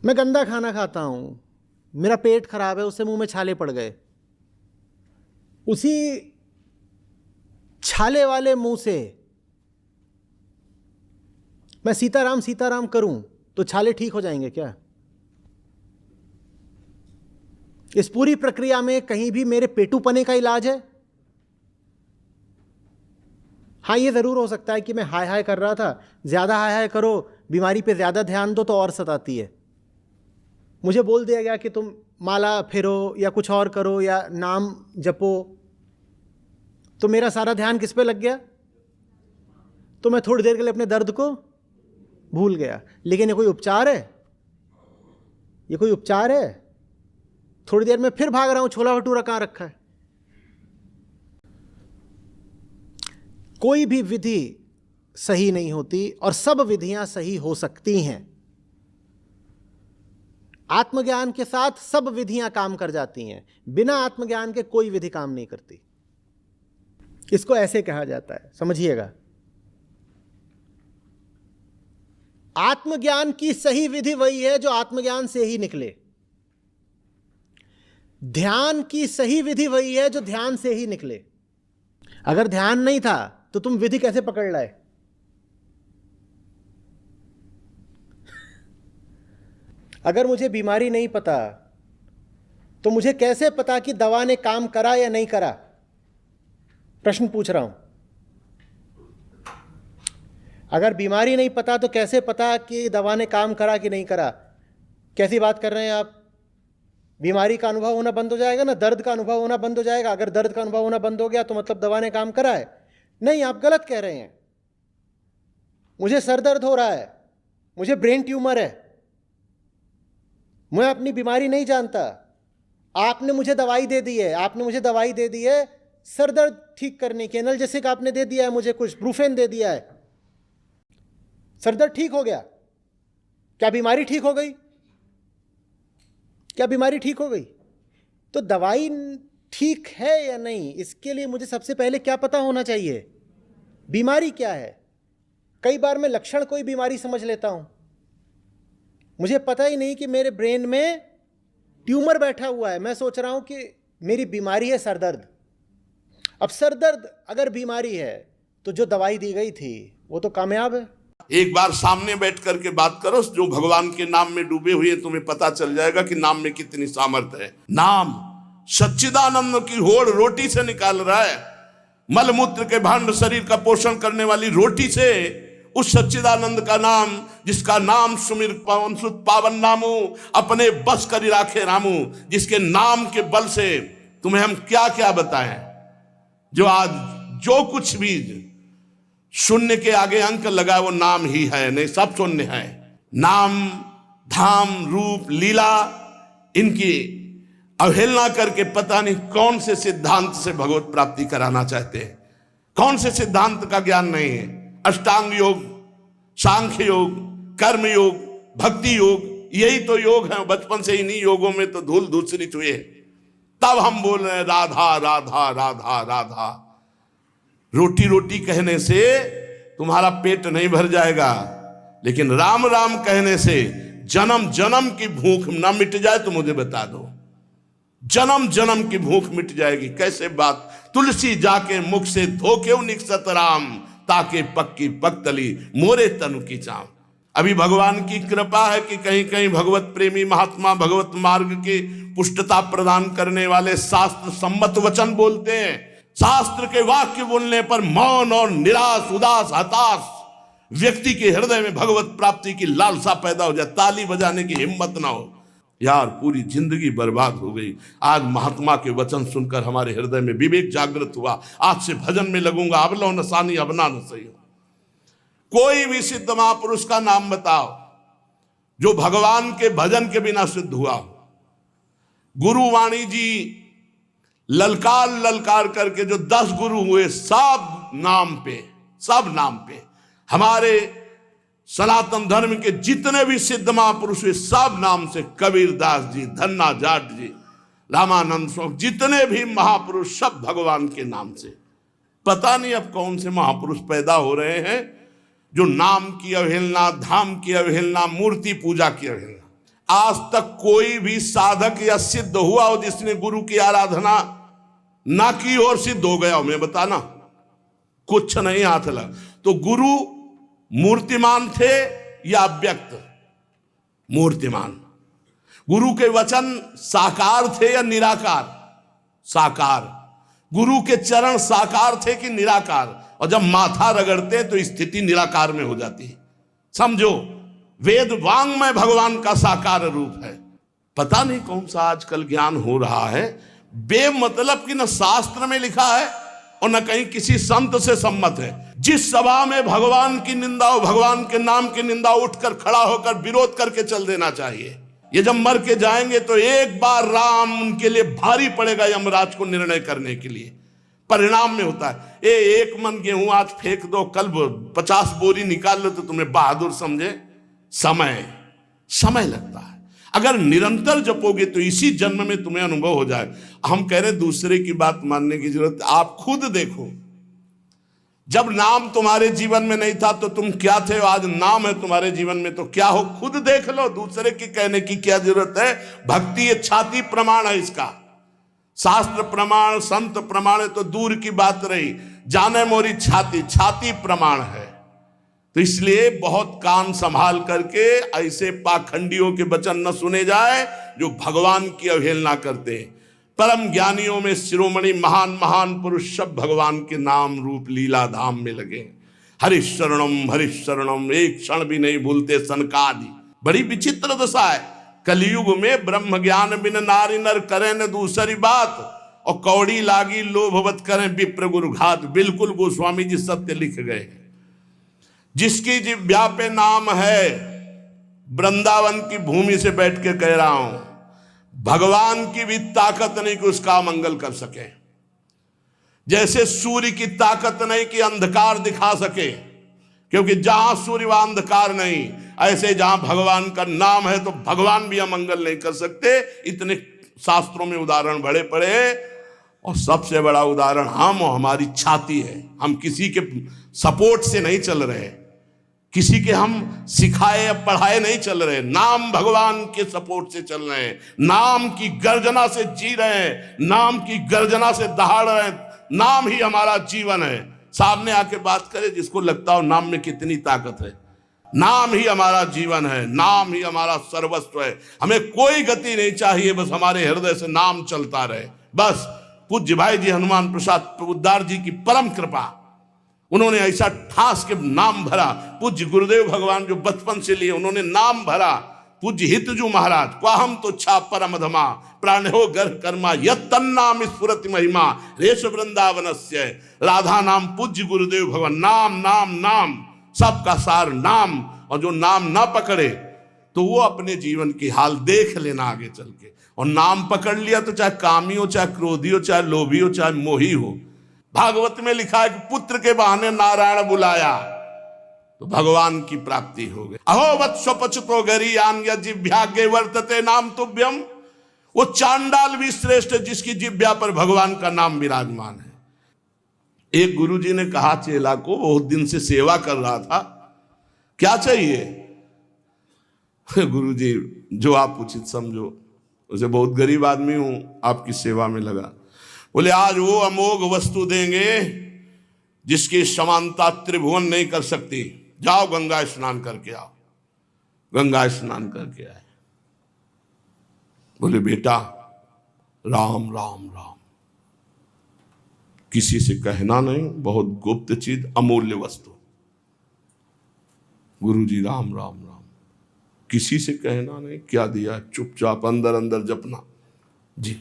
मैं गंदा खाना खाता हूँ, मेरा पेट खराब है, उससे मुंह में छाले पड़ गए, उसी छाले वाले मुंह से मैं सीताराम सीताराम करूं तो छाले ठीक हो जाएंगे क्या? इस पूरी प्रक्रिया में कहीं भी मेरे पेटूपने का इलाज है? हाँ, ये जरूर हो सकता है कि मैं हाय हाय कर रहा था, ज्यादा हाय हाय करो, बीमारी पे ज्यादा ध्यान दो तो और सताती है। मुझे बोल दिया गया कि तुम माला फेरो या कुछ और करो या नाम जपो, तो मेरा सारा ध्यान किस पे लग गया? तो मैं थोड़ी देर के लिए अपने दर्द को भूल गया। लेकिन ये कोई उपचार है? ये कोई उपचार है? थोड़ी देर में फिर भाग रहा हूं, छोला भटूरा कहां रखा है। कोई भी विधि सही नहीं होती और सब विधियां सही हो सकती हैं। आत्मज्ञान के साथ सब विधियां काम कर जाती हैं, बिना आत्मज्ञान के कोई विधि काम नहीं करती। इसको ऐसे कहा जाता है, समझिएगा। आत्मज्ञान की सही विधि वही है जो आत्मज्ञान से ही निकले। ध्यान की सही विधि वही है जो ध्यान से ही निकले। अगर ध्यान नहीं था तो तुम विधि कैसे पकड़ लाए? अगर मुझे बीमारी नहीं पता तो मुझे कैसे पता कि दवा ने काम करा या नहीं करा? प्रश्न पूछ रहा हूं। अगर बीमारी नहीं पता तो कैसे पता कि दवा ने काम करा कि नहीं करा? कैसी बात कर रहे हैं आप? बीमारी का अनुभव होना बंद हो जाएगा ना, दर्द का अनुभव होना बंद हो जाएगा। अगर दर्द का अनुभव होना बंद हो गया तो मतलब दवा ने काम करा है? नहीं, आप गलत कह रहे हैं। मुझे सर दर्द हो रहा है, मुझे ब्रेन ट्यूमर है, मैं अपनी बीमारी नहीं जानता, आपने मुझे दवाई दे दी है, आपने मुझे दवाई दे दी है सर दर्द ठीक करने की, एनाल्जेसिक आपने दे दिया है मुझे, कुछ ब्रूफेन दे दिया है, सर दर्द ठीक हो गया। क्या बीमारी ठीक हो गई? क्या बीमारी ठीक हो गई? तो दवाई ठीक है या नहीं, इसके लिए मुझे सबसे पहले क्या पता होना चाहिए? बीमारी क्या है। कई बार मैं लक्षण कोई बीमारी समझ लेता हूं, मुझे पता ही नहीं कि मेरे ब्रेन में ट्यूमर बैठा हुआ है। मैं सोच रहा हूं कि मेरी बीमारी है सर दर्द। अब सर दर्द अगर बीमारी है तो जो दवाई दी गई थी वो तो कामयाब है। एक बार सामने बैठ करके बात करो, जो भगवान के नाम में डूबे हुए, तुम्हें पता चल जाएगा कि नाम में कितनी सामर्थ्य है। नाम सच्चिदानंद की होड़ रोटी से निकाल रहा है। मलमूत्र के भांड शरीर का पोषण करने वाली रोटी से उस सच्चिदानंद का नाम, जिसका नाम सुमिर पवन सुत पावन नामू, अपने बस करी राखे रामू, जिसके नाम के बल से तुम्हें हम क्या क्या बताएं। जो आज जो कुछ भी शून्य के आगे अंक लगा वो नाम ही है, नहीं सब शून्य है। नाम, धाम, रूप, लीला, इनकी अवहेलना करके पता नहीं कौन से सिद्धांत से भगवत प्राप्ति कराना चाहते हैं, कौन से सिद्धांत का ज्ञान नहीं है। अष्टांग योग, सांख्य योग, कर्म योग, भक्ति योग, यही तो योग है। बचपन से इन्हीं योगों में तो धूल धूसरित हुए, तब हम बोल रहे हैं राधा राधा राधा राधा। रोटी रोटी कहने से तुम्हारा पेट नहीं भर जाएगा, लेकिन राम राम कहने से जन्म जन्म की भूख ना मिट जाए तो मुझे बता दो। जन्म जन्म की भूख मिट जाएगी। कैसे बात? तुलसी जाके मुख से धोके निकसत राम, ताके पक्की पक्तली मोरे तनु की चाम। अभी भगवान की कृपा है कि कहीं कहीं भगवत प्रेमी महात्मा भगवत मार्ग की पुष्टता प्रदान करने वाले शास्त्र सम्मत वचन बोलते हैं। शास्त्र के वाक्य बोलने पर मौन और निराश, उदास, हताश व्यक्ति के हृदय में भगवत प्राप्ति की लालसा पैदा हो जाए, ताली बजाने की हिम्मत ना हो। यार, पूरी जिंदगी बर्बाद हो गई। आज महात्मा के वचन सुनकर हमारे हृदय में विवेक जागृत हुआ। आज से भजन में लगूंगा। अब लो नसानी अबना न सही हो। कोई भी सिद्ध महापुरुष का नाम बताओ जो भगवान के भजन के बिना सिद्ध हुआ। गुरुवाणी जी ललकार ललकार करके जो 10 गुरु हुए, सब नाम पे हमारे सनातन धर्म के जितने भी सिद्ध महापुरुष हुए, सब नाम से। कबीरदास जी, धन्ना जाट जी, रामानंद स्वामी, जितने भी महापुरुष सब भगवान के नाम से। पता नहीं अब कौन से महापुरुष पैदा हो रहे हैं जो नाम की अवहेलना, धाम की अवहेलना, मूर्ति पूजा की अवहेलना। आज तक कोई भी साधक या सिद्ध हुआ हो जिसने गुरु की आराधना ना की और सिद्ध हो गया हो? मैं बताना, कुछ नहीं हाथ लगा। तो गुरु मूर्तिमान थे या अव्यक्त? मूर्तिमान। गुरु के वचन साकार थे या निराकार? साकार। गुरु के चरण साकार थे कि निराकार? और जब माथा रगड़ते तो स्थिति निराकार में हो जाती है। समझो, वेद वांग में भगवान का साकार रूप है। पता नहीं कौन सा आजकल ज्ञान हो रहा है, बेमतलब की न शास्त्र में लिखा है और न कहीं किसी संत से सम्मत है। जिस सभा में भगवान की निंदा हो, भगवान के नाम की निंदा, उठकर खड़ा होकर विरोध करके चल देना चाहिए। ये जब मर के जाएंगे तो एक बार राम उनके लिए भारी पड़ेगा यमराज को निर्णय करने के लिए। परिणाम में होता है एक मन गेहूं आज फेंक दो, कल 50 बोरी निकाल लो तो तुम्हें बहादुर समझे। समय लगता है। अगर निरंतर जपोगे तो इसी जन्म में तुम्हें अनुभव हो जाए। हम कह रहे दूसरे की बात मानने की जरूरत, आप खुद देखो। जब नाम तुम्हारे जीवन में नहीं था तो तुम क्या थे, आज नाम है तुम्हारे जीवन में तो क्या हो? खुद देख लो, दूसरे की कहने की क्या जरूरत है। भक्ति ये छाती प्रमाण है इसका। शास्त्र प्रमाण, संत प्रमाण है तो दूर की बात रही, जाने मोरी छाती प्रमाण है। तो इसलिए बहुत कान संभाल करके ऐसे पाखंडियों के वचन न सुने जाए जो भगवान की अवहेलना करते हैं। परम ज्ञानियों में शिरोमणि महान महान पुरुष सब भगवान के नाम रूप लीला धाम में लगे। हरिशरणम, एक क्षण भी नहीं भूलते सनकादि। बड़ी विचित्र दशा है। कलयुग में ब्रह्म ज्ञान बिन नारी नर करें न दूसरी बात, और कौड़ी लागी लोभवत करें विप्र गुरु घात। बिल्कुल गोस्वामी जी सत्य लिख गए। जिसकी जिह्वा पे नाम है, वृंदावन की भूमि से बैठ के कह रहा हूं, भगवान की भी ताकत नहीं कि उसका मंगल कर सके। जैसे सूर्य की ताकत नहीं कि अंधकार दिखा सके, क्योंकि जहां सूर्य वहां अंधकार नहीं। ऐसे जहां भगवान का नाम है तो भगवान भी अमंगल नहीं कर सकते। इतने शास्त्रों में उदाहरण बड़े पड़े हैं, और सबसे बड़ा उदाहरण हम और हमारी छाती है। हम किसी के सपोर्ट से नहीं चल रहे, किसी के हम सिखाए या पढ़ाए नहीं चल रहे, नाम भगवान के सपोर्ट से चल रहे हैं। नाम की गर्जना से जी रहे हैं, नाम की गर्जना से दहाड़ रहे हैं। नाम ही हमारा जीवन है। सामने आके बात करे जिसको लगता हो नाम में कितनी ताकत है। नाम ही हमारा जीवन है, नाम ही हमारा सर्वस्व है। हमें कोई गति नहीं चाहिए, बस हमारे हृदय से नाम चलता रहे। बस पूज्य भाई जी हनुमान प्रसाद प्रभुदार जी की परम कृपा, उन्होंने ऐसा ठास के नाम भरा। पूज्य गुरुदेव भगवान जो बचपन से लिए, उन्होंने नाम भरा। पूज्य हितजू महाराज, क्वाहम तो छा परम धमा प्राण हो घर कर्मा यत्तन्नाम स्फुरति महिमा रेश वृंदावनस्य। राधा नाम पूज्य गुरुदेव भगवान। नाम नाम नाम, सबका सार नाम। और जो नाम ना पकड़े तो वो अपने जीवन की हाल देख लेना आगे चल के। और नाम पकड़ लिया तो चाहे कामी हो, चाहे क्रोधी हो, चाहे लोभी हो, चाहे मोही हो। भागवत में लिखा है कि पुत्र के बहाने नारायण बुलाया तो भगवान की प्राप्ति हो गई। अहो वत्सो पचतो गरीयान जिह्वाग्रे वर्तते नाम तुभ्यम। वो चांडाल भी श्रेष्ठ जिसकी जिह्वा पर भगवान का नाम विराजमान है। एक गुरुजी ने कहा चेला को, बहुत दिन से सेवा कर रहा था, क्या चाहिए? गुरुजी जो आप उचित समझो। उसे बहुत गरीब आदमी हूं, आपकी सेवा में लगा। बोले आज वो अमोघ वस्तु देंगे जिसकी समानता त्रिभुवन नहीं कर सकती। जाओ गंगा स्नान करके आओ। गंगा स्नान करके आए। बोले बेटा राम राम राम, किसी से कहना नहीं, बहुत गुप्त चीज, अमूल्य वस्तु। गुरुजी राम राम राम, किसी से कहना नहीं। क्या दिया? चुपचाप अंदर अंदर जपना। जी